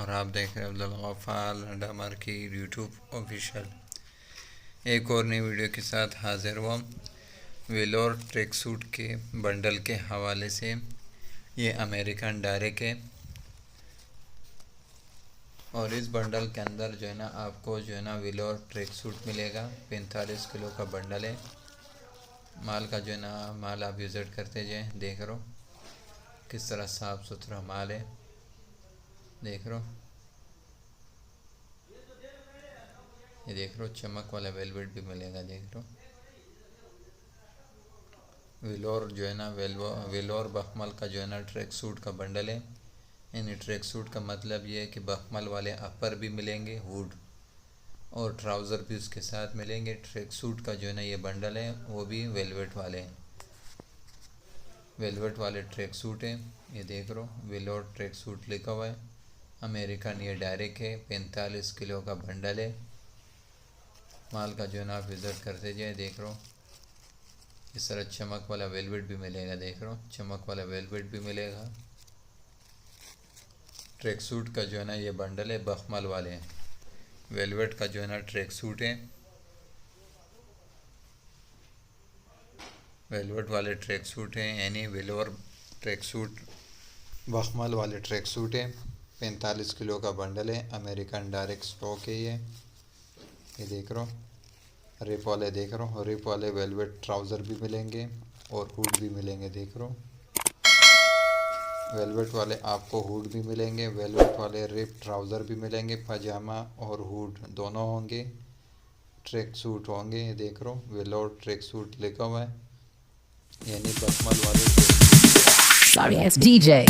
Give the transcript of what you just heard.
और आप देख रहे हैं Abdul Gaffar Landa market YouTube official. एक और नई वीडियो के साथ हाजिर हुआ वेलोर ट्रैक सूट के बंडल के हवाले से। ये अमेरिकन डायरेक्ट है और इस बंडल के अंदर जो है ना आपको जो है ना वेलोर ट्रैक सूट मिलेगा। 45 किलो का बंडल है। माल का जो है ना माल आप विज़िट करते जाएँ। देख रहे हो किस तरह साफ़ सुथरा माल है। देख रहे हो, ये देख रहे हो चमक वाला वेलवेट भी मिलेगा। देख रहे हो वेलोर जो है ना वेलोर बखमल का जो है ना ट्रैक सूट का बंडल है। यानी ट्रैक सूट का मतलब ये है कि बखमल वाले अपर भी मिलेंगे, हुड और ट्राउज़र भी उसके साथ मिलेंगे। ट्रैक सूट का जो है ना ये बंडल है वो भी वेलवेट वाले हैं, वेलवेट वाले ट्रैक सूट हैं। ये देख रहे हो वेलोर ट्रैक सूट लिखा हुआ है, अमेरिकन ये डायरेक्ट है। 45 किलो का बंडल है। माल का जो है ना आप विज़िट करते जाए। देख रहे हो इस तरह चमक वाला वेलवेट भी मिलेगा। देख रहे हो चमक वाला वेलवेट भी मिलेगा। ट्रैक सूट का जो है ना ये बंडल है, बखमल वाले हैं। वेलवेट का जो है ना ट्रैक सूट है, वेलवेट वाले ट्रैक सूट हैं। यानी वेलोर ट्रैक सूट बखमल वाले ट्रैक सूट है। 45 किलो का बंडल है, अमेरिकन डायरेक्ट स्टॉक है ये देख रहे हो रिप वाले। देख रहे हो रिप वाले वेलवेट ट्राउज़र भी मिलेंगे और हुड भी मिलेंगे। देख रहे हो वेलवेट वाले आपको हुड भी मिलेंगे, वेलवेट वाले रिप ट्राउज़र भी मिलेंगे। पजामा और हुड दोनों होंगे, ट्रैक सूट होंगे। ये देख रहे हो वेलोर ट्रैक सूट लिखा हुआ है, यानी बखमल वाले। Sorry, it's DJ.